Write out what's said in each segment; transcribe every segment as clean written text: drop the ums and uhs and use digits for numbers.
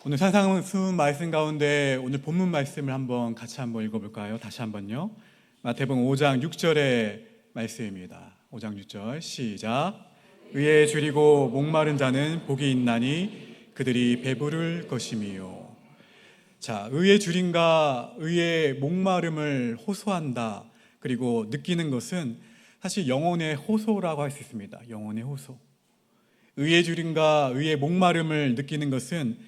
오늘 산상순 말씀 가운데 오늘 본문 말씀을 같이 한번 읽어볼까요? 다시 한번요. 마태복음 5장 6절의 말씀입니다. 5장 6절 시작. 의에 줄이고 목마른 자는 복이 있나니 그들이 배부를 것임이요. 자, 의에 줄임과 의의 목마름을 호소한다. 그리고 느끼는 것은 사실 영혼의 호소라고 할 수 있습니다. 영혼의 호소. 의에 줄임과 의의 목마름을 느끼는 것은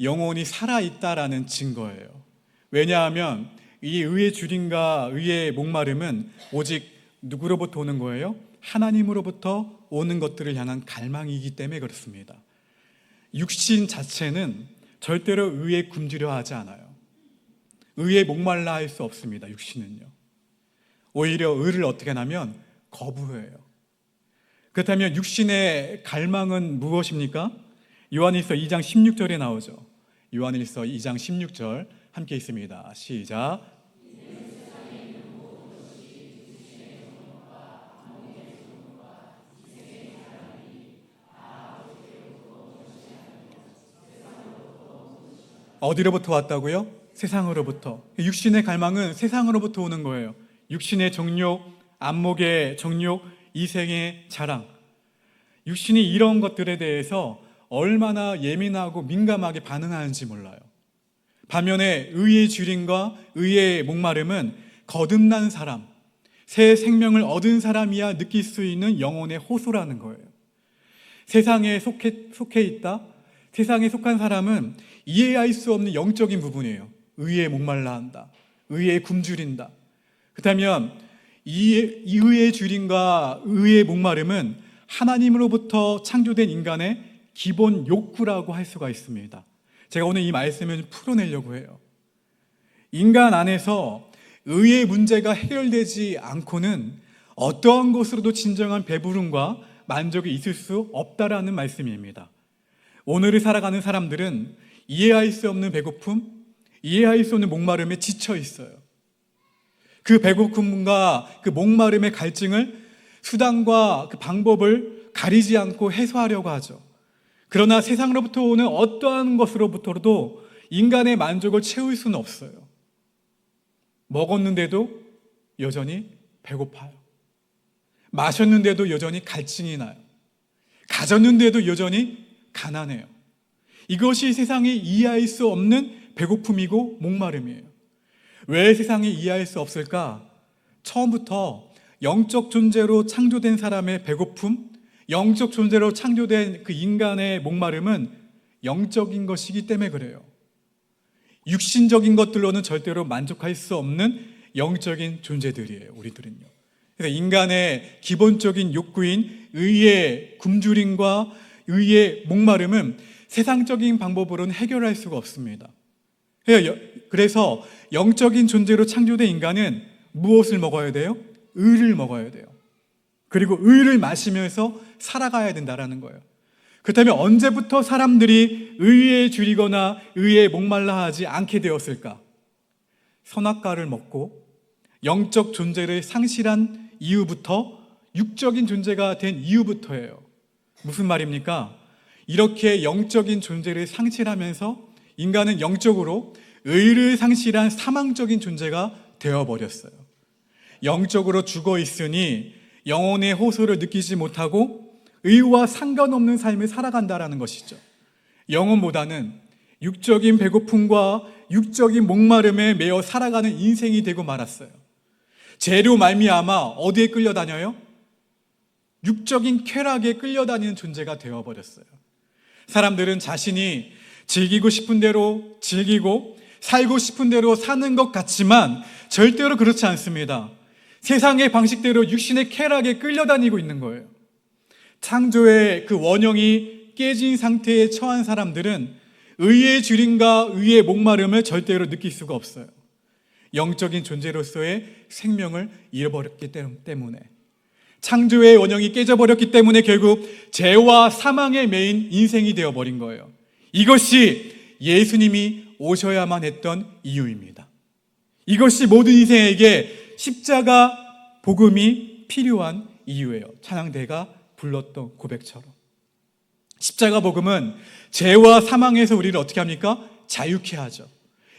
영혼이 살아있다라는 증거예요. 왜냐하면 이 의의 줄임과 의의 목마름은 오직 누구로부터 오는 거예요? 하나님으로부터 오는 것들을 향한 갈망이기 때문에 그렇습니다. 육신 자체는 절대로 의에 굶주려 하지 않아요. 의에 목말라 할 수 없습니다. 육신은요. 오히려 의를 어떻게 하냐면 거부해요. 그렇다면 육신의 갈망은 무엇입니까? 요한일서 2장 16절에 나오죠. 요한일서 2장 16절 함께 있습니다. 시작. 어디로부터 왔다고요? 세상으로부터. 육신의 갈망은 세상으로부터 오는 거예요. 육신의 정욕, 안목의 정욕, 이생의 자랑. 육신이 이런 것들에 대해서 얼마나 예민하고 민감하게 반응하는지 몰라요. 반면에 의의 줄임과 의의 목마름은 거듭난 사람, 새 생명을 얻은 사람이야 느낄 수 있는 영혼의 호소라는 거예요. 세상에 속해 있다? 세상에 속한 사람은 이해할 수 없는 영적인 부분이에요. 의에 목말라 한다. 의에 굶주린다. 그렇다면 이 의의 줄임과 의의 목마름은 하나님으로부터 창조된 인간의 기본 욕구라고 할 수가 있습니다. 제가 오늘 이 말씀을 풀어내려고 해요. 인간 안에서 의의 문제가 해결되지 않고는 어떠한 것으로도 진정한 배부름과 만족이 있을 수 없다라는 말씀입니다. 오늘을 살아가는 사람들은 이해할 수 없는 배고픔, 이해할 수 없는 목마름에 지쳐 있어요. 그 배고픔과 그 목마름의 갈증을 수단과 그 방법을 가리지 않고 해소하려고 하죠. 그러나 세상으로부터 오는 어떠한 것으로부터도 인간의 만족을 채울 수는 없어요. 먹었는데도 여전히 배고파요. 마셨는데도 여전히 갈증이 나요. 가졌는데도 여전히 가난해요. 이것이 세상이 이해할 수 없는 배고픔이고 목마름이에요. 왜 세상이 이해할 수 없을까? 처음부터 영적 존재로 창조된 사람의 배고픔, 영적 존재로 창조된 그 인간의 목마름은 영적인 것이기 때문에 그래요. 육신적인 것들로는 절대로 만족할 수 없는 영적인 존재들이에요, 우리들은요. 그래서 인간의 기본적인 욕구인 의의 굶주림과 의의 목마름은 세상적인 방법으로는 해결할 수가 없습니다. 그래서 영적인 존재로 창조된 인간은 무엇을 먹어야 돼요? 의를 먹어야 돼요. 그리고 의를 마시면서 살아가야 된다는 거예요. 그렇다면 언제부터 사람들이 의에 줄이거나 의에 목말라 하지 않게 되었을까? 선악과를 먹고 영적 존재를 상실한 이후부터, 육적인 존재가 된 이후부터예요. 무슨 말입니까? 이렇게 영적인 존재를 상실하면서 인간은 영적으로 의를 상실한 사망적인 존재가 되어버렸어요. 영적으로 죽어 있으니 영혼의 호소를 느끼지 못하고 의와 상관없는 삶을 살아간다는 것이죠. 영혼보다는 육적인 배고픔과 육적인 목마름에 매여 살아가는 인생이 되고 말았어요. 죄로 말미암아 어디에 끌려다녀요? 육적인 쾌락에 끌려다니는 존재가 되어버렸어요. 사람들은 자신이 즐기고 싶은 대로 즐기고 살고 싶은 대로 사는 것 같지만 절대로 그렇지 않습니다. 세상의 방식대로 육신의 쾌락에 끌려다니고 있는 거예요. 창조의 그 원형이 깨진 상태에 처한 사람들은 의의 줄임과 의의 목마름을 절대로 느낄 수가 없어요. 영적인 존재로서의 생명을 잃어버렸기 때문에, 창조의 원형이 깨져버렸기 때문에 결국 죄와 사망에 매인 인생이 되어버린 거예요. 이것이 예수님이 오셔야만 했던 이유입니다. 이것이 모든 인생에게 십자가 복음이 필요한 이유예요. 찬양대가 불렀던 고백처럼. 십자가 복음은 죄와 사망에서 우리를 어떻게 합니까? 자유케 하죠.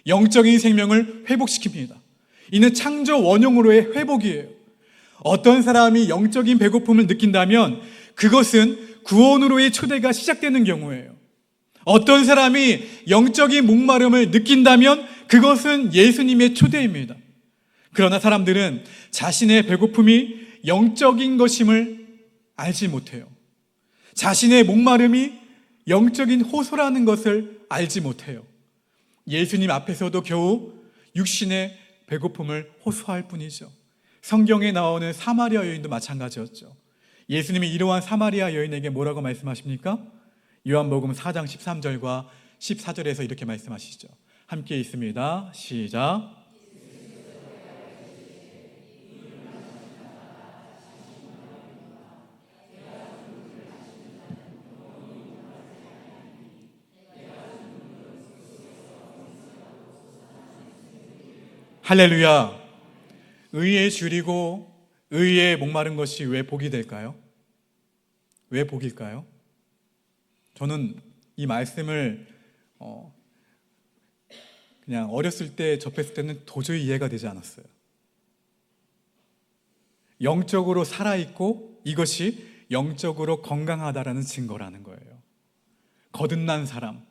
영적인 생명을 회복시킵니다. 이는 창조 원형으로의 회복이에요. 어떤 사람이 영적인 배고픔을 느낀다면 그것은 구원으로의 초대가 시작되는 경우예요. 어떤 사람이 영적인 목마름을 느낀다면 그것은 예수님의 초대입니다. 그러나 사람들은 자신의 배고픔이 영적인 것임을 알지 못해요. 자신의 목마름이 영적인 호소라는 것을 알지 못해요. 예수님 앞에서도 겨우 육신의 배고픔을 호소할 뿐이죠. 성경에 나오는 사마리아 여인도 마찬가지였죠. 예수님이 이러한 사마리아 여인에게 뭐라고 말씀하십니까? 요한복음 4장 13절과 14절에서 이렇게 말씀하시죠. 함께 있습니다. 시작. 할렐루야. 의에 줄이고 의에 목마른 것이 왜 복이 될까요? 왜 복일까요? 저는 이 말씀을 그냥 어렸을 때 접했을 때는 도저히 이해가 되지 않았어요. 영적으로 살아있고 이것이 영적으로 건강하다라는 증거라는 거예요. 거듭난 사람,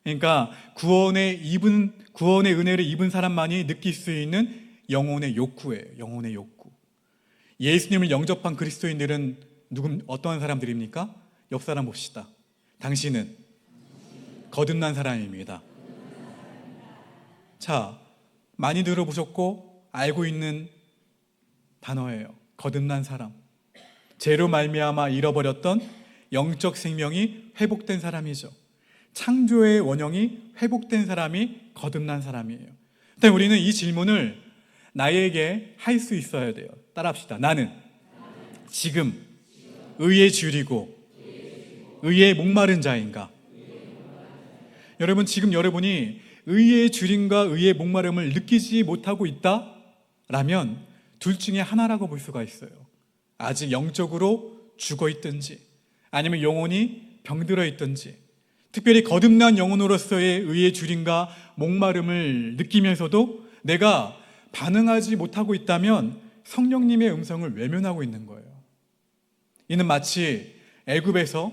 그러니까 구원의 은혜를 입은 사람만이 느낄 수 있는 영혼의 욕구예요. 영혼의 욕구. 예수님을 영접한 그리스도인들은 어떠한 사람들입니까? 옆 사람 봅시다. 당신은 거듭난 사람입니다. 자, 많이 들어보셨고 알고 있는 단어예요. 거듭난 사람. 죄로 말미암아 잃어버렸던 영적 생명이 회복된 사람이죠. 창조의 원형이 회복된 사람이 거듭난 사람이에요. 근데 우리는 이 질문을 나에게 할 수 있어야 돼요. 따라합시다. 나는 지금 의에 줄이고 의에 목마른 자인가? 여러분, 지금 여러분이 의의 줄임과 의의 목마름을 느끼지 못하고 있다라면 둘 중에 하나라고 볼 수가 있어요. 아직 영적으로 죽어 있든지 아니면 영혼이 병들어 있든지, 특별히 거듭난 영혼으로서의 의의 줄임과 목마름을 느끼면서도 내가 반응하지 못하고 있다면 성령님의 음성을 외면하고 있는 거예요. 이는 마치 애굽에서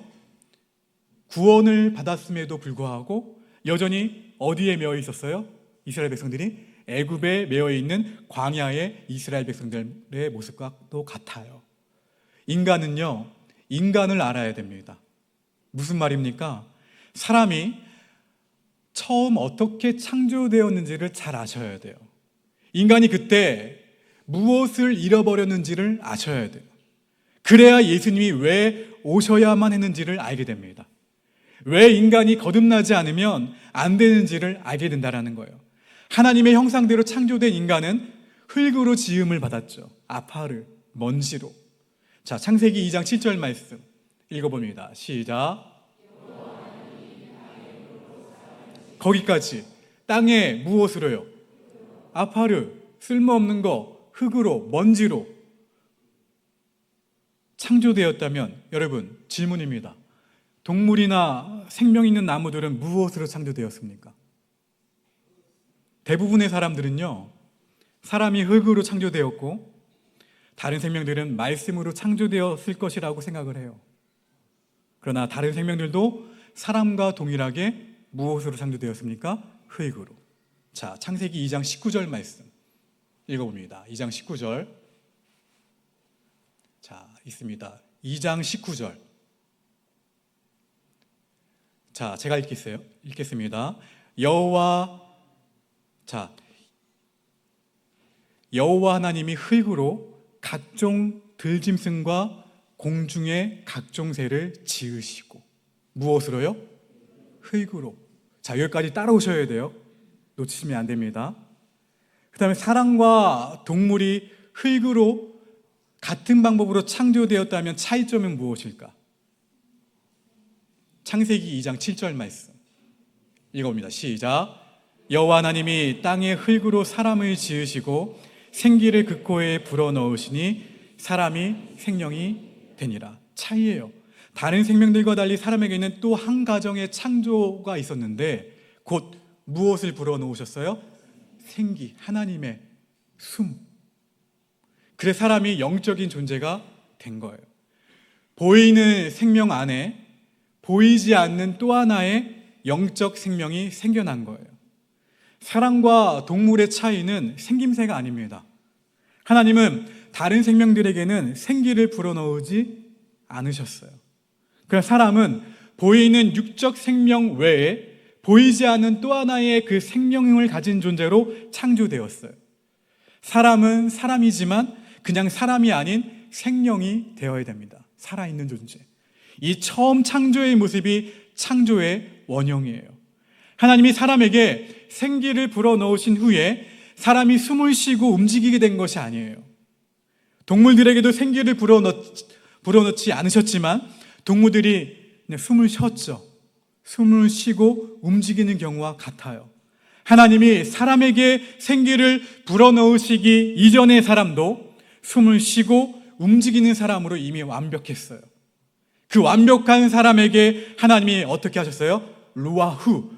구원을 받았음에도 불구하고 여전히 어디에 매여 있었어요? 이스라엘 백성들이 애굽에 매여 있는 광야의 이스라엘 백성들의 모습과 또 같아요. 인간은요, 인간을 알아야 됩니다. 무슨 말입니까? 사람이 처음 어떻게 창조되었는지를 잘 아셔야 돼요. 인간이 그때 무엇을 잃어버렸는지를 아셔야 돼요. 그래야 예수님이 왜 오셔야만 했는지를 알게 됩니다. 왜 인간이 거듭나지 않으면 안 되는지를 알게 된다는 거예요. 하나님의 형상대로 창조된 인간은 흙으로 지음을 받았죠. 아파르, 먼지로. 자, 창세기 2장 7절 말씀 읽어봅니다. 시작. 거기까지. 땅에 무엇으로요? 아파르, 쓸모없는 거, 흙으로, 먼지로 창조되었다면, 여러분, 질문입니다. 동물이나 생명 있는 나무들은 무엇으로 창조되었습니까? 대부분의 사람들은요, 사람이 흙으로 창조되었고 다른 생명들은 말씀으로 창조되었을 것이라고 생각을 해요. 그러나 다른 생명들도 사람과 동일하게 무엇으로 창조되었습니까? 흙으로. 자, 창세기 2장 19절 말씀 읽어봅니다. 2장 19절. 자, 있습니다. 2장 19절. 자, 제가 읽겠습니다. 여호와 하나님이 흙으로 각종 들짐승과 공중의 각종 새를 지으시고. 무엇으로요? 흙으로. 자, 여기까지 따라오셔야 돼요. 놓치시면 안 됩니다. 그 다음에 사람과 동물이 흙으로 같은 방법으로 창조되었다면 차이점은 무엇일까? 창세기 2장 7절 말씀 읽어봅니다. 시작. 여호와 하나님이 땅의 흙으로 사람을 지으시고 생기를 그 코에 불어넣으시니 사람이 생명이 되니라. 차이예요. 다른 생명들과 달리 사람에게는 또 한 가정의 창조가 있었는데 곧 무엇을 불어넣으셨어요? 생기, 하나님의 숨. 그래서 사람이 영적인 존재가 된 거예요. 보이는 생명 안에 보이지 않는 또 하나의 영적 생명이 생겨난 거예요. 사람과 동물의 차이는 생김새가 아닙니다. 하나님은 다른 생명들에게는 생기를 불어넣지 않으셨어요. 그래서 사람은 보이는 육적 생명 외에 보이지 않는 또 하나의 그 생명을 가진 존재로 창조되었어요. 사람은 사람이지만 그냥 사람이 아닌 생명이 되어야 됩니다. 살아있는 존재. 이 처음 창조의 모습이 창조의 원형이에요. 하나님이 사람에게 생기를 불어넣으신 후에 사람이 숨을 쉬고 움직이게 된 것이 아니에요. 동물들에게도 생기를 불어넣지 않으셨지만 동물들이 그냥 숨을 쉬었죠. 숨을 쉬고 움직이는 경우와 같아요. 하나님이 사람에게 생기를 불어넣으시기 이전의 사람도 숨을 쉬고 움직이는 사람으로 이미 완벽했어요. 그 완벽한 사람에게 하나님이 어떻게 하셨어요? 루아후,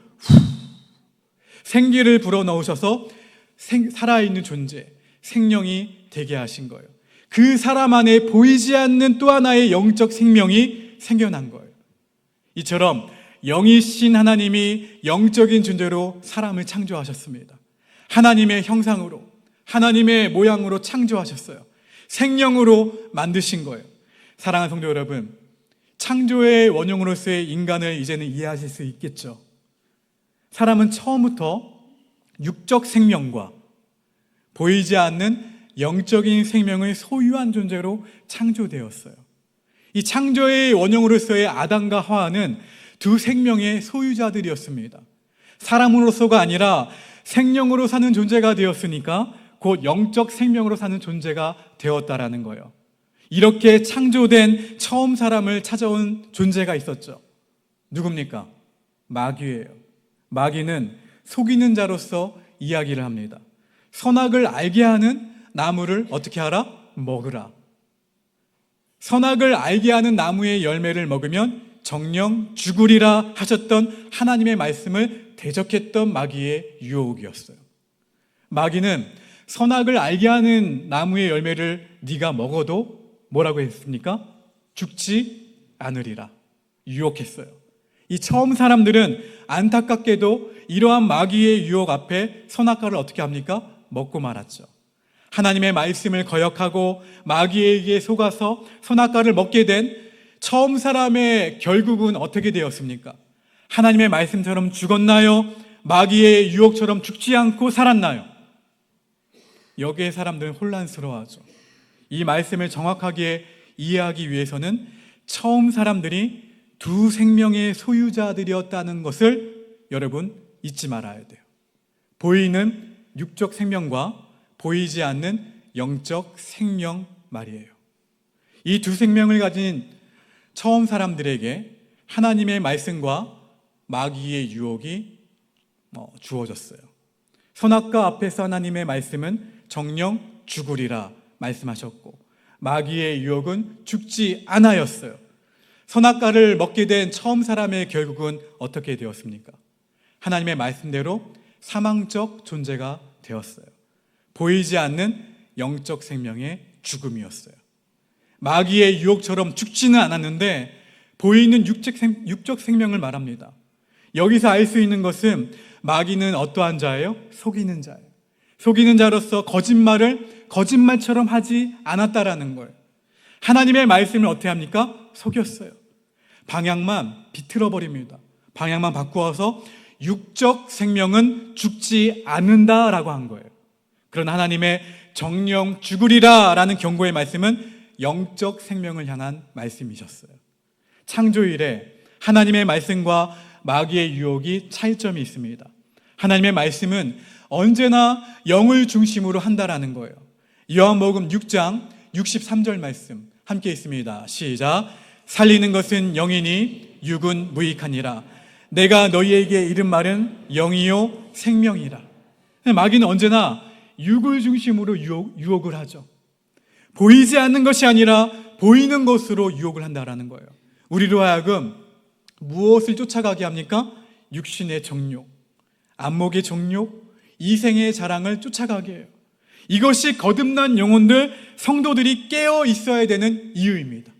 생기를 불어넣으셔서 살아있는 존재, 생명이 되게 하신 거예요. 그 사람 안에 보이지 않는 또 하나의 영적 생명이 생겨난 거예요. 이처럼 영이신 하나님이 영적인 존재로 사람을 창조하셨습니다. 하나님의 형상으로, 하나님의 모양으로 창조하셨어요. 생명으로 만드신 거예요. 사랑하는 성도 여러분, 창조의 원형으로서의 인간을 이제는 이해하실 수 있겠죠. 사람은 처음부터 육적 생명과 보이지 않는 영적인 생명을 소유한 존재로 창조되었어요. 이 창조의 원형으로서의 아담과 하와는 두 생명의 소유자들이었습니다. 사람으로서가 아니라 생명으로 사는 존재가 되었으니까 곧 영적 생명으로 사는 존재가 되었다라는 거예요. 이렇게 창조된 처음 사람을 찾아온 존재가 있었죠. 누굽니까? 마귀예요. 마귀는 속이는 자로서 이야기를 합니다. 선악을 알게 하는 나무를 어떻게 하라? 먹으라. 선악을 알게 하는 나무의 열매를 먹으면 정령 죽으리라 하셨던 하나님의 말씀을 대적했던 마귀의 유혹이었어요. 마귀는 선악을 알게 하는 나무의 열매를 네가 먹어도 뭐라고 했습니까? 죽지 않으리라 유혹했어요. 이 처음 사람들은 안타깝게도 이러한 마귀의 유혹 앞에 선악과를 어떻게 합니까? 먹고 말았죠. 하나님의 말씀을 거역하고 마귀에게 속아서 선악과를 먹게 된 처음 사람의 결국은 어떻게 되었습니까? 하나님의 말씀처럼 죽었나요? 마귀의 유혹처럼 죽지 않고 살았나요? 여기에 사람들은 혼란스러워하죠. 이 말씀을 정확하게 이해하기 위해서는 처음 사람들이 두 생명의 소유자들이었다는 것을 여러분 잊지 말아야 돼요. 보이는 육적 생명과 보이지 않는 영적 생명 말이에요. 이 두 생명을 가진 처음 사람들에게 하나님의 말씀과 마귀의 유혹이 주어졌어요. 선악과 앞에서 하나님의 말씀은 정령 죽으리라 말씀하셨고 마귀의 유혹은 죽지 않아였어요. 선악과를 먹게 된 처음 사람의 결국은 어떻게 되었습니까? 하나님의 말씀대로 사망적 존재가 되었어요. 보이지 않는 영적 생명의 죽음이었어요. 마귀의 유혹처럼 죽지는 않았는데 보이는 육적 생명을 말합니다. 여기서 알 수 있는 것은 마귀는 어떠한 자예요? 속이는 자예요. 속이는 자로서 거짓말을 거짓말처럼 하지 않았다라는 거예요. 하나님의 말씀을 어떻게 합니까? 속였어요. 방향만 비틀어 버립니다. 방향만 바꾸어서 육적 생명은 죽지 않는다라고 한 거예요. 그러나 하나님의 정령 죽으리라 라는 경고의 말씀은 영적 생명을 향한 말씀이셨어요. 창조 이래 하나님의 말씀과 마귀의 유혹이 차이점이 있습니다. 하나님의 말씀은 언제나 영을 중심으로 한다라는 거예요. 요한복음 6장 63절 말씀 함께 있습니다. 시작. 살리는 것은 영이니 육은 무익하니라. 내가 너희에게 이른 말은 영이요 생명이라. 마귀는 언제나 육을 중심으로 유혹을 하죠. 보이지 않는 것이 아니라 보이는 것으로 유혹을 한다라는 거예요. 우리로 하여금 무엇을 쫓아가게 합니까? 육신의 정욕, 안목의 정욕, 이생의 자랑을 쫓아가게 해요. 이것이 거듭난 영혼들, 성도들이 깨어 있어야 되는 이유입니다.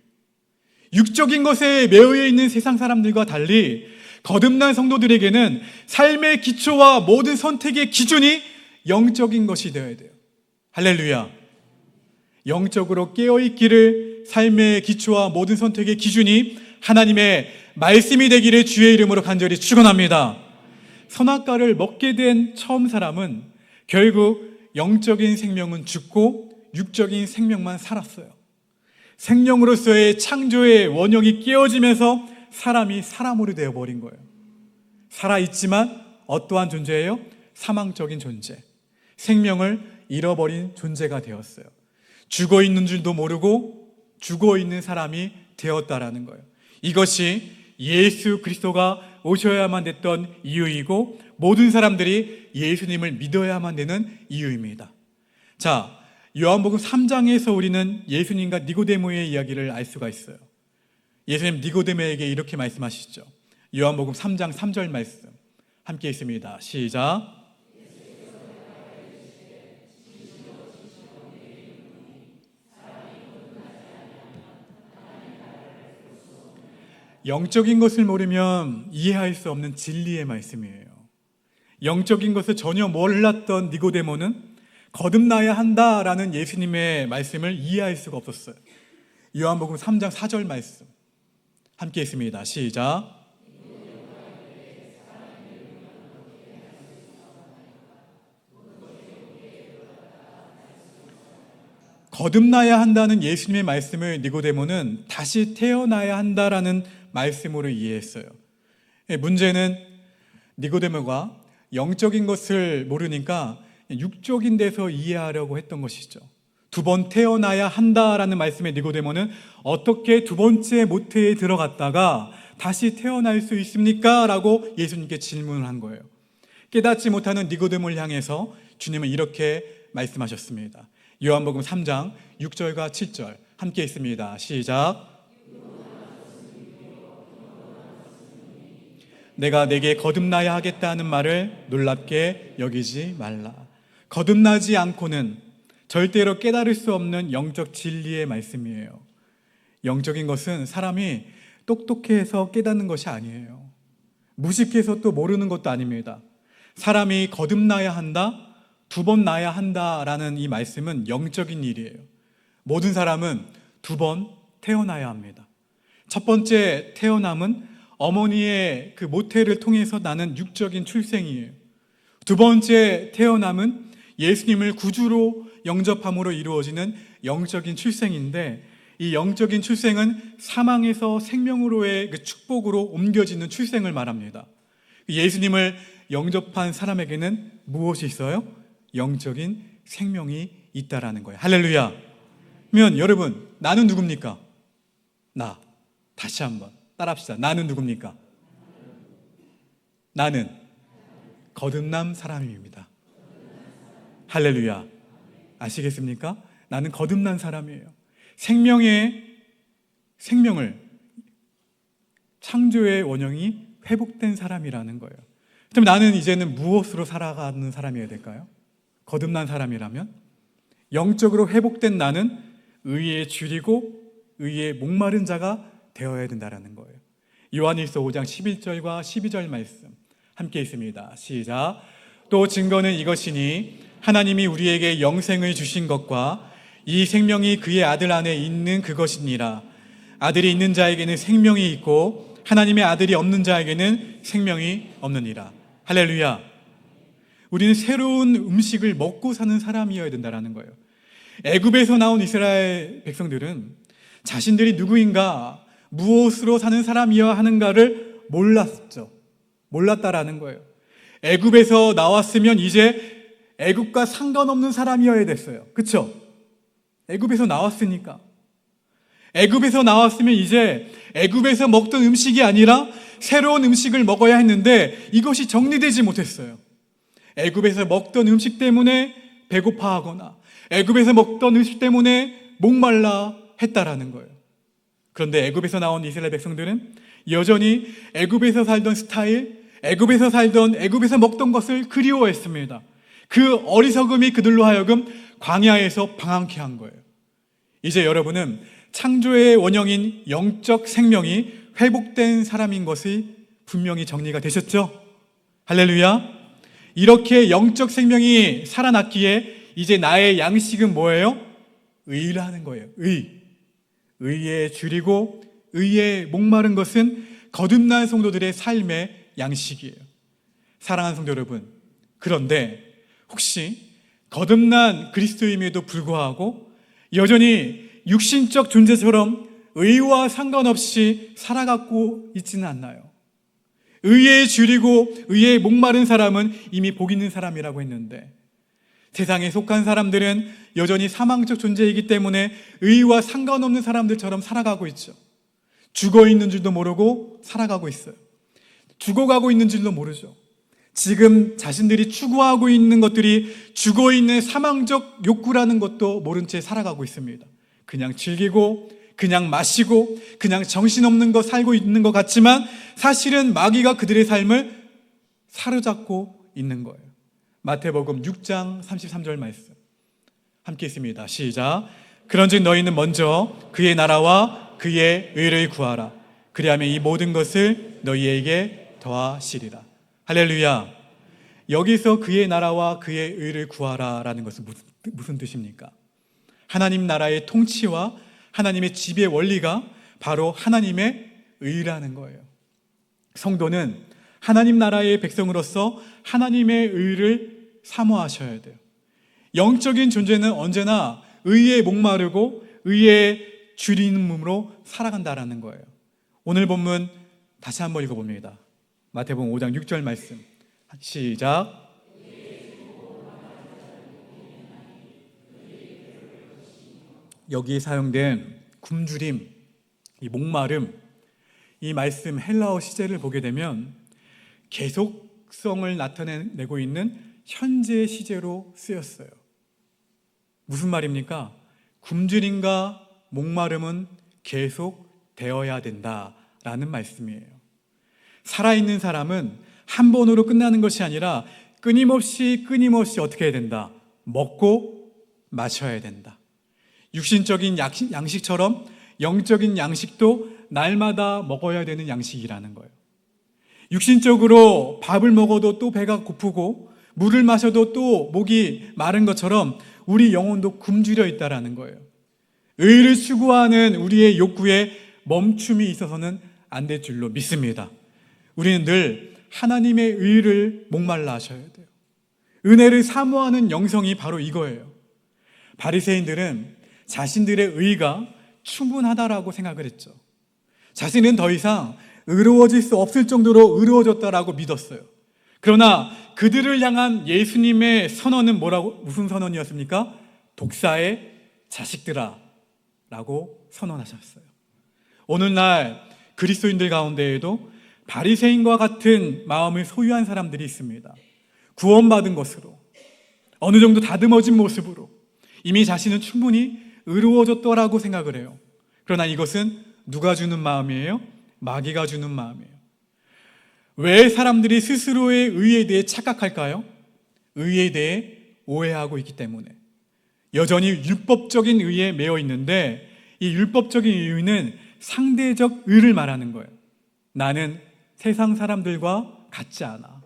육적인 것에 매여 있는 세상 사람들과 달리 거듭난 성도들에게는 삶의 기초와 모든 선택의 기준이 영적인 것이 되어야 돼요. 할렐루야. 영적으로 깨어있기를, 삶의 기초와 모든 선택의 기준이 하나님의 말씀이 되기를 주의 이름으로 간절히 축원합니다. 선악과를 먹게 된 처음 사람은 결국 영적인 생명은 죽고 육적인 생명만 살았어요. 생명으로서의 창조의 원형이 깨어지면서 사람이 사람으로 되어버린 거예요. 살아있지만 어떠한 존재예요? 사망적인 존재, 생명을 잃어버린 존재가 되었어요. 죽어있는 줄도 모르고 죽어있는 사람이 되었다라는 거예요. 이것이 예수 그리스도가 오셔야만 됐던 이유이고 모든 사람들이 예수님을 믿어야만 되는 이유입니다. 자, 요한복음 3장에서 우리는 예수님과 니고데모의 이야기를 알 수가 있어요. 예수님 니고데모에게 이렇게 말씀하시죠. 요한복음 3장 3절 말씀 함께 있습니다. 시작. 영적인 것을 모르면 이해할 수 없는 진리의 말씀이에요. 영적인 것을 전혀 몰랐던 니고데모는 거듭나야 한다라는 예수님의 말씀을 이해할 수가 없었어요. 요한복음 3장 4절 말씀 함께 있습니다. 시작. 거듭나야 한다는 예수님의 말씀을 니고데모는 다시 태어나야 한다라는 말씀으로 이해했어요. 문제는 니고데모가 영적인 것을 모르니까 육적인 데서 이해하려고 했던 것이죠. 두 번 태어나야 한다라는 말씀에 니고데모는 어떻게 두 번째 모태에 들어갔다가 다시 태어날 수 있습니까? 라고 예수님께 질문을 한 거예요. 깨닫지 못하는 니고데모를 향해서 주님은 이렇게 말씀하셨습니다. 요한복음 3장 6절과 7절 함께 있습니다. 시작. 내가 내게 거듭나야 하겠다는 말을 놀랍게 여기지 말라. 거듭나지 않고는 절대로 깨달을 수 없는 영적 진리의 말씀이에요. 영적인 것은 사람이 똑똑해서 깨닫는 것이 아니에요. 무식해서 또 모르는 것도 아닙니다. 사람이 거듭나야 한다, 두 번 나야 한다라는 이 말씀은 영적인 일이에요. 모든 사람은 두 번 태어나야 합니다. 첫 번째 태어남은 어머니의 그 모태를 통해서 나는 육적인 출생이에요. 두 번째 태어남은 예수님을 구주로 영접함으로 이루어지는 영적인 출생인데 이 영적인 출생은 사망에서 생명으로의 그 축복으로 옮겨지는 출생을 말합니다. 예수님을 영접한 사람에게는 무엇이 있어요? 영적인 생명이 있다라는 거예요. 할렐루야. 그러면 여러분, 나는 누굽니까? 나. 다시 한번 따라합시다. 나는 누굽니까? 나는 거듭난 사람입니다. 할렐루야. 아시겠습니까? 나는 거듭난 사람이에요. 생명을 창조의 원형이 회복된 사람이라는 거예요. 그럼 나는 이제는 무엇으로 살아가는 사람이어야 될까요? 거듭난 사람이라면 영적으로 회복된 나는 의에 줄이고 의에 목마른 자가 되어야 된다는 거예요. 요한일서 5장 11절과 12절 말씀 함께 있습니다. 시작. 또 증거는 이것이니 하나님이 우리에게 영생을 주신 것과 이 생명이 그의 아들 안에 있는 그것이니라. 아들이 있는 자에게는 생명이 있고 하나님의 아들이 없는 자에게는 생명이 없느니라. 할렐루야. 우리는 새로운 음식을 먹고 사는 사람이어야 된다는 거예요. 애굽에서 나온 이스라엘 백성들은 자신들이 누구인가, 무엇으로 사는 사람이어야 하는가를 몰랐다라는 거예요. 애굽에서 나왔으면 이제 애굽과 상관없는 사람이어야 됐어요. 그렇죠? 애굽에서 나왔으니까. 애굽에서 나왔으면 이제 애굽에서 먹던 음식이 아니라 새로운 음식을 먹어야 했는데 이것이 정리되지 못했어요. 애굽에서 먹던 음식 때문에 배고파하거나 애굽에서 먹던 음식 때문에 목말라 했다라는 거예요. 그런데 애굽에서 나온 이스라엘 백성들은 여전히 애굽에서 살던 스타일, 애굽에서 먹던 것을 그리워했습니다. 그 어리석음이 그들로 하여금 광야에서 방황케 한 거예요. 이제 여러분은 창조의 원형인 영적 생명이 회복된 사람인 것이 분명히 정리가 되셨죠? 할렐루야. 이렇게 영적 생명이 살아났기에 이제 나의 양식은 뭐예요? 의라는 거예요. 의에 줄이고 의에 목마른 것은 거듭난 성도들의 삶의 양식이에요. 사랑하는 성도 여러분, 그런데 혹시 거듭난 그리스도임에도 불구하고 여전히 육신적 존재처럼 의와 상관없이 살아가고 있지는 않나요? 의에 줄이고 의에 목마른 사람은 이미 복 있는 사람이라고 했는데, 세상에 속한 사람들은 여전히 사망적 존재이기 때문에 의와 상관없는 사람들처럼 살아가고 있죠. 죽어 있는 줄도 모르고 살아가고 있어요. 죽어가고 있는 줄도 모르죠. 지금 자신들이 추구하고 있는 것들이 죽어 있는 사망적 욕구라는 것도 모른 채 살아가고 있습니다. 그냥 즐기고 그냥 마시고 그냥 정신없는 거 살고 있는 것 같지만 사실은 마귀가 그들의 삶을 사로잡고 있는 거예요. 마태복음 6장 33절 말씀 함께 있습니다. 시작. 그런즉 너희는 먼저 그의 나라와 그의 의를 구하라. 그리하면 이 모든 것을 너희에게 더하시리라. 할렐루야. 여기서 그의 나라와 그의 의를 구하라라는 것은 무슨 뜻입니까? 하나님 나라의 통치와 하나님의 지배 원리가 바로 하나님의 의라는 거예요. 성도는 하나님 나라의 백성으로서 하나님의 의를 사모하셔야 돼요. 영적인 존재는 언제나 의에 목마르고 의에 줄임으로 살아간다라는 거예요. 오늘 본문 다시 한번 읽어봅니다. 마태복음 5장 6절 말씀 시작. 여기에 사용된 굶주림, 이 목마름, 이 말씀 헬라어 시제를 보게 되면 계속성을 나타내고 있는 현재 시제로 쓰였어요. 무슨 말입니까? 굶주림과 목마름은 계속 되어야 된다라는 말씀이에요. 살아있는 사람은 한 번으로 끝나는 것이 아니라 끊임없이 어떻게 해야 된다? 먹고 마셔야 된다. 육신적인 양식처럼 영적인 양식도 날마다 먹어야 되는 양식이라는 거예요. 육신적으로 밥을 먹어도 또 배가 고프고 물을 마셔도 또 목이 마른 것처럼 우리 영혼도 굶주려 있다라는 거예요. 의를 추구하는 우리의 욕구에 멈춤이 있어서는 안 될 줄로 믿습니다. 우리는 늘 하나님의 의를 목말라 하셔야 돼요. 은혜를 사모하는 영성이 바로 이거예요. 바리새인들은 자신들의 의가 충분하다라고 생각을 했죠. 자신은 더 이상 의로워질 수 없을 정도로 의로워졌다라고 믿었어요. 그러나 그들을 향한 예수님의 선언은 무슨 선언이었습니까? 독사의 자식들아 라고 선언하셨어요. 오늘날 그리스도인들 가운데에도 바리새인과 같은 마음을 소유한 사람들이 있습니다. 구원받은 것으로 어느 정도 다듬어진 모습으로 이미 자신은 충분히 의로워졌더라고 생각을 해요. 그러나 이것은 누가 주는 마음이에요? 마귀가 주는 마음이에요. 왜 사람들이 스스로의 의에 대해 착각할까요? 의에 대해 오해하고 있기 때문에. 여전히 율법적인 의에 매여 있는데 이 율법적인 의는 상대적 의를 말하는 거예요. 나는 세상 사람들과 같지 않아.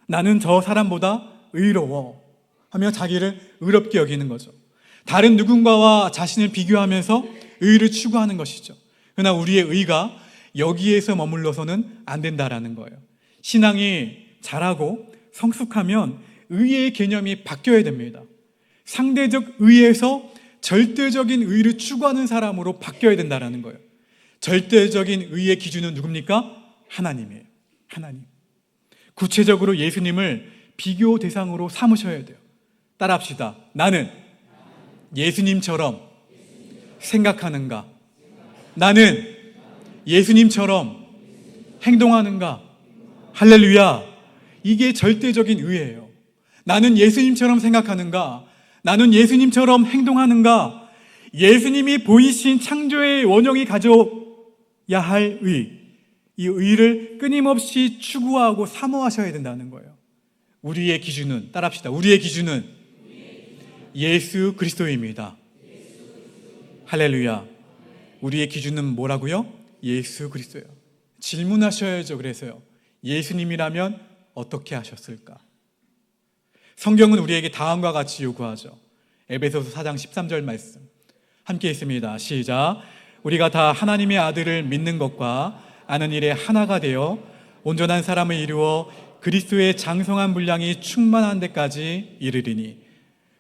나는 저 사람보다 의로워 하며 자기를 의롭게 여기는 거죠. 다른 누군가와 자신을 비교하면서 의를 추구하는 것이죠. 그러나 우리의 의가 여기에서 머물러서는 안 된다라는 거예요. 신앙이 자라고 성숙하면 의의 개념이 바뀌어야 됩니다. 상대적 의에서 절대적인 의를 추구하는 사람으로 바뀌어야 된다라는 거예요. 절대적인 의의 기준은 누굽니까? 하나님이에요. 하나님. 구체적으로 예수님을 비교 대상으로 삼으셔야 돼요. 따라합시다. 나는 예수님처럼 생각하는가? 나는 예수님처럼 행동하는가? 할렐루야. 이게 절대적인 의예요. 나는 예수님처럼 생각하는가? 나는 예수님처럼 행동하는가? 예수님이 보이신 창조의 원형이 가져야 할 의, 이 의를 끊임없이 추구하고 사모하셔야 된다는 거예요. 우리의 기준은, 따라합시다. 우리의 기준은 예수 그리스도입니다. 할렐루야. 우리의 기준은 뭐라고요? 예수 그리스도예요. 질문하셔야죠. 그래서요, 예수님이라면 어떻게 하셨을까? 성경은 우리에게 다음과 같이 요구하죠. 에베소서 4장 13절 말씀 함께 있습니다. 시작. 우리가 다 하나님의 아들을 믿는 것과 아는 일에 하나가 되어 온전한 사람을 이루어 그리스도의 장성한 분량이 충만한 데까지 이르리니.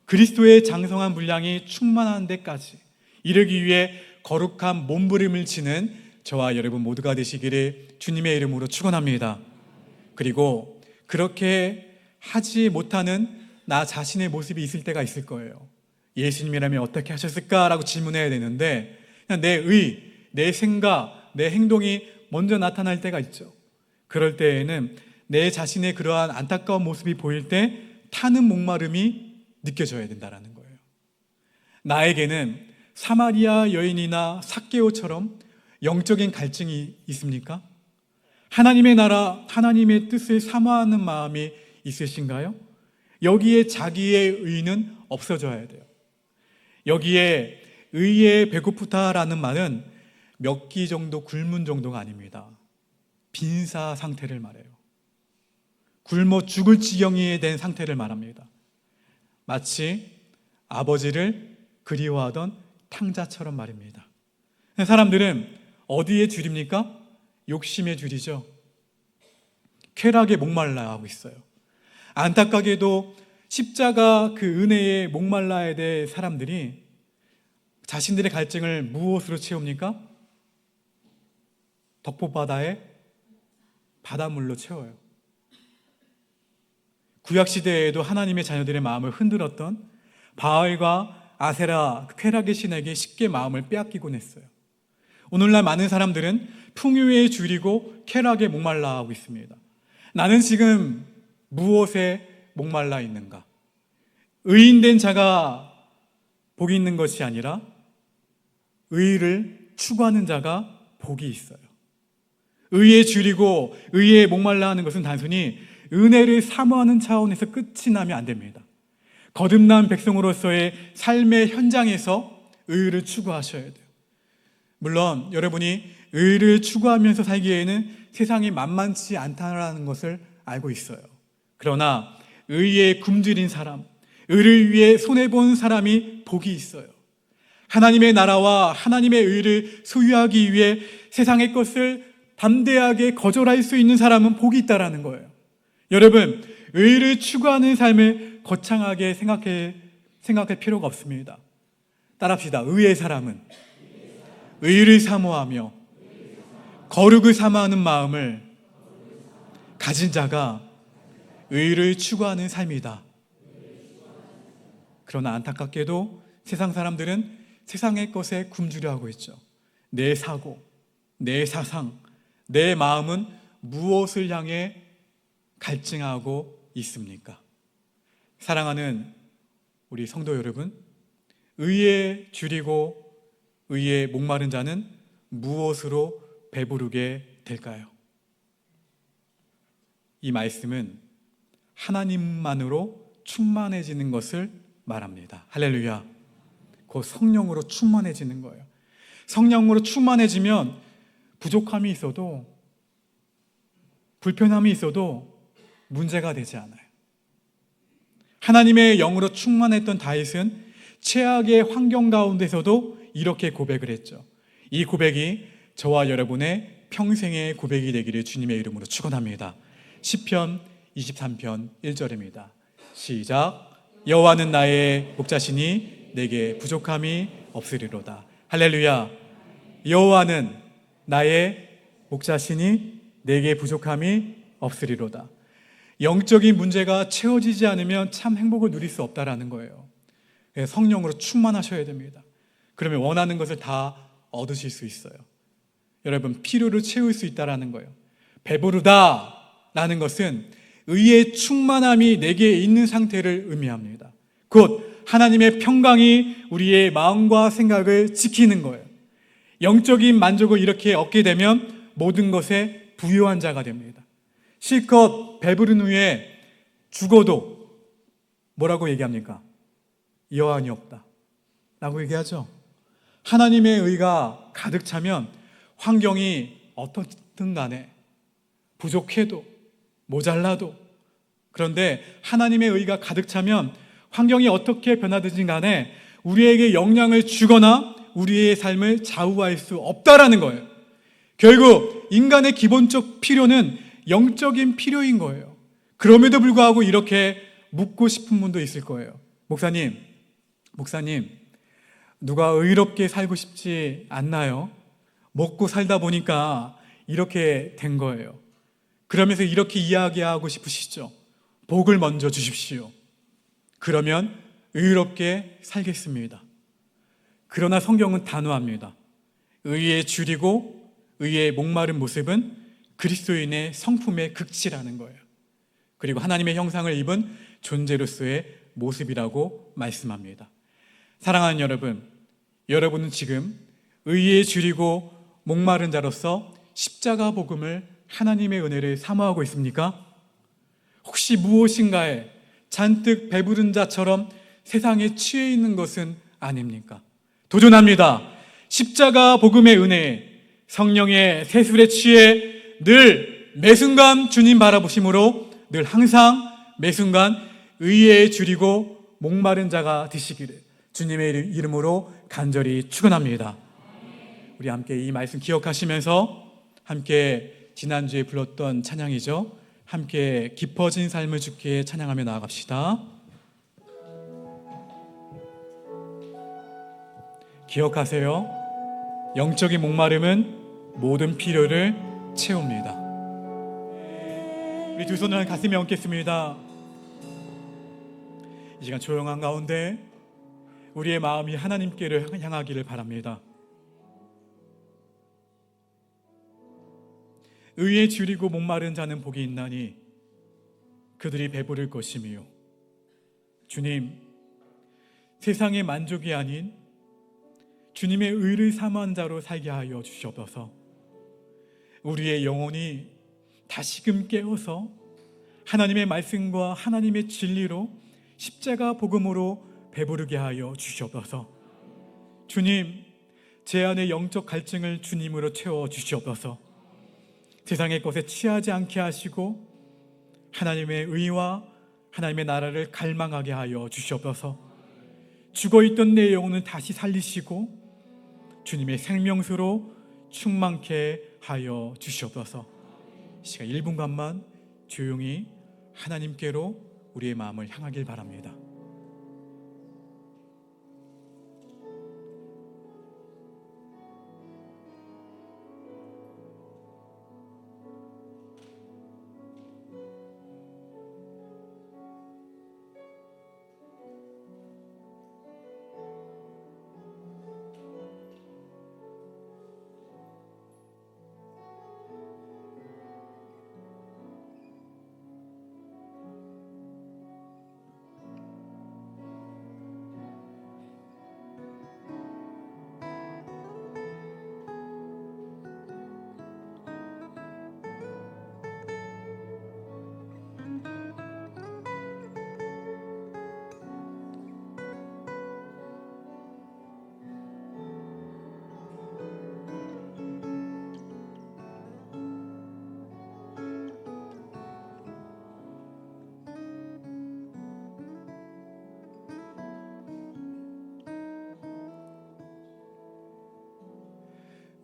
그리스도의 장성한 분량이 충만한 데까지 이르기 위해 거룩한 몸부림을 치는 저와 여러분 모두가 되시기를 주님의 이름으로 축원합니다. 그리고 그렇게 하지 못하는 나 자신의 모습이 있을 때가 있을 거예요. 예수님이라면 어떻게 하셨을까라고 질문해야 되는데, 그냥 내 의, 내 생각, 내 행동이 먼저 나타날 때가 있죠. 그럴 때에는 내 자신의 그러한 안타까운 모습이 보일 때 타는 목마름이 느껴져야 된다는 거예요. 나에게는 사마리아 여인이나 삭개오처럼 영적인 갈증이 있습니까? 하나님의 나라, 하나님의 뜻을 사모하는 마음이 있으신가요? 여기에 자기의 의는 없어져야 돼요. 여기에 의에 배고프다라는 말은 몇 끼 정도 굶은 정도가 아닙니다. 빈사 상태를 말해요. 굶어 죽을 지경이 된 상태를 말합니다. 마치 아버지를 그리워하던 탕자처럼 말입니다. 사람들은 어디에 줄입니까? 욕심의 줄이죠. 쾌락에 목말라 하고 있어요. 안타깝게도 십자가 그 은혜에 목말라야 될 사람들이 자신들의 갈증을 무엇으로 채웁니까? 덕포바다에 바닷물로 채워요. 구약시대에도 하나님의 자녀들의 마음을 흔들었던 바알과 아세라 쾌락의 신에게 쉽게 마음을 빼앗기곤 했어요. 오늘날 많은 사람들은 풍요에 줄이고 쾌락에 목말라 하고 있습니다. 나는 지금 무엇에 목말라 있는가? 의인된 자가 복이 있는 것이 아니라 의를 추구하는 자가 복이 있어요. 의에 줄이고 의에 목말라 하는 것은 단순히 은혜를 사모하는 차원에서 끝이 나면 안 됩니다. 거듭난 백성으로서의 삶의 현장에서 의를 추구하셔야 돼요. 물론 여러분이 의를 추구하면서 살기에는 세상이 만만치 않다는 것을 알고 있어요. 그러나 의에 굶주린 사람, 의를 위해 손해본 사람이 복이 있어요. 하나님의 나라와 하나님의 의를 소유하기 위해 세상의 것을 담대하게 거절할 수 있는 사람은 복이 있다라는 거예요. 여러분, 의를 추구하는 삶을 거창하게 생각할 필요가 없습니다. 따라합시다. 의의 사람은 의를 사모하며 거룩을 사모하는 마음을 가진 자가 의를 추구하는 삶이다. 그러나 안타깝게도 세상 사람들은 세상의 것에 굶주려 하고 있죠. 내 사고, 내 사상, 내 마음은 무엇을 향해 갈증하고 있습니까? 사랑하는 우리 성도 여러분, 의에 줄이고 의에 목마른 자는 무엇으로 배부르게 될까요? 이 말씀은 하나님만으로 충만해지는 것을 말합니다. 할렐루야. 그 성령으로 충만해지는 거예요. 성령으로 충만해지면 부족함이 있어도, 불편함이 있어도 문제가 되지 않아요. 하나님의 영으로 충만했던 다윗은 최악의 환경 가운데서도 이렇게 고백을 했죠. 이 고백이 저와 여러분의 평생의 고백이 되기를 주님의 이름으로 축원합니다. 시편 23편 1절입니다. 시작. 여호와는 나의 목자시니 내게 부족함이 없으리로다. 할렐루야. 여호와는 나의 목자시니 내게 부족함이 없으리로다. 영적인 문제가 채워지지 않으면 참 행복을 누릴 수 없다라는 거예요. 성령으로 충만하셔야 됩니다. 그러면 원하는 것을 다 얻으실 수 있어요. 여러분, 필요를 채울 수 있다라는 거예요. 배부르다라는 것은 의의 충만함이 내게 있는 상태를 의미합니다. 곧 하나님의 평강이 우리의 마음과 생각을 지키는 거예요. 영적인 만족을 이렇게 얻게 되면 모든 것에 부유한 자가 됩니다. 실컷 배부른 후에 죽어도 뭐라고 얘기합니까? 여한이 없다 라고 얘기하죠. 하나님의 의가 가득 차면 환경이 어떻든 간에 부족해도 모자라도, 그런데 하나님의 의가 가득 차면 환경이 어떻게 변하든지 간에 우리에게 영향을 주거나 우리의 삶을 좌우할 수 없다라는 거예요. 결국 인간의 기본적 필요는 영적인 필요인 거예요. 그럼에도 불구하고 이렇게 묻고 싶은 분도 있을 거예요. 목사님, 누가 의롭게 살고 싶지 않나요? 먹고 살다 보니까 이렇게 된 거예요. 그러면서 이렇게 이야기하고 싶으시죠? 복을 먼저 주십시오. 그러면 의롭게 살겠습니다. 그러나 성경은 단호합니다. 의에 줄이고 의에 목마른 모습은 그리스도인의 성품의 극치라는 거예요. 그리고 하나님의 형상을 입은 존재로서의 모습이라고 말씀합니다. 사랑하는 여러분, 여러분은 지금 의에 줄이고 목마른 자로서 십자가 복음을, 하나님의 은혜를 사모하고 있습니까? 혹시 무엇인가에 잔뜩 배부른 자처럼 세상에 취해 있는 것은 아닙니까? 도전합니다. 십자가 복음의 은혜, 성령의 세술에 취해 늘 매순간 주님 바라보심으로 늘 항상 매순간 의에 줄이고 목마른 자가 되시기를 주님의 이름으로 간절히 축원합니다. 우리 함께 이 말씀 기억하시면서 함께 지난주에 불렀던 찬양이죠. 함께 깊어진 삶을 주께 찬양하며 나아갑시다. 기억하세요. 영적인 목마름은 모든 필요를 채웁니다. 우리 두 손을 가슴에 얹겠습니다. 이 시간 조용한 가운데 우리의 마음이 하나님께를 향하기를 바랍니다. 의에 줄이고 목마른 자는 복이 있나니 그들이 배부를 것이며, 주님, 세상의 만족이 아닌 주님의 의를 사모한 자로 살게 하여 주시옵소서. 우리의 영혼이 다시금 깨어서 하나님의 말씀과 하나님의 진리로 십자가 복음으로 배부르게 하여 주시옵소서. 주님, 제 안의 영적 갈증을 주님으로 채워 주시옵소서. 세상의 것에 취하지 않게 하시고 하나님의 의와 하나님의 나라를 갈망하게 하여 주시옵소서. 죽어있던 내 영혼을 다시 살리시고 주님의 생명수로 충만케 하여 주시옵소서. 시간 1분간만 조용히 하나님께로 우리의 마음을 향하길 바랍니다.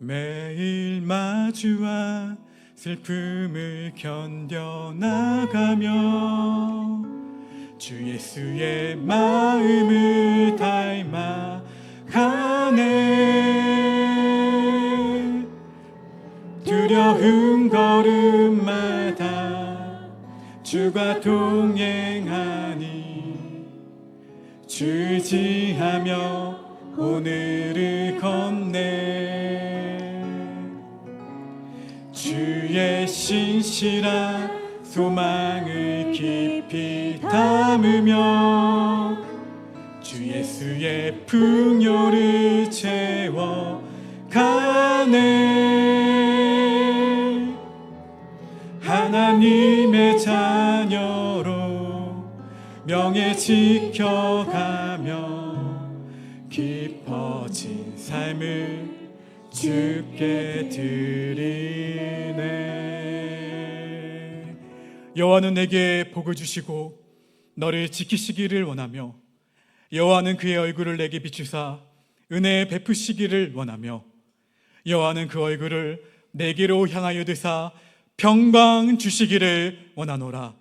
매일 마주와 슬픔을 견뎌나가며 주 예수의 마음을 닮아가네. 두려운 걸음마다 주가 동행하니 주지하며 오늘을 걷네. 주의 신실한 소망을 깊이 담으며 주 예수의 풍요를 채워가네. 하나님의 자녀로 명예 지켜가며 깊어진 삶을 주께 드리네. 여호와는 내게 복을 주시고 너를 지키시기를 원하며 여호와는 그의 얼굴을 내게 비추사 은혜 베푸시기를 원하며 여호와는 그 얼굴을 내게로 향하여 드사 평강 주시기를 원하노라.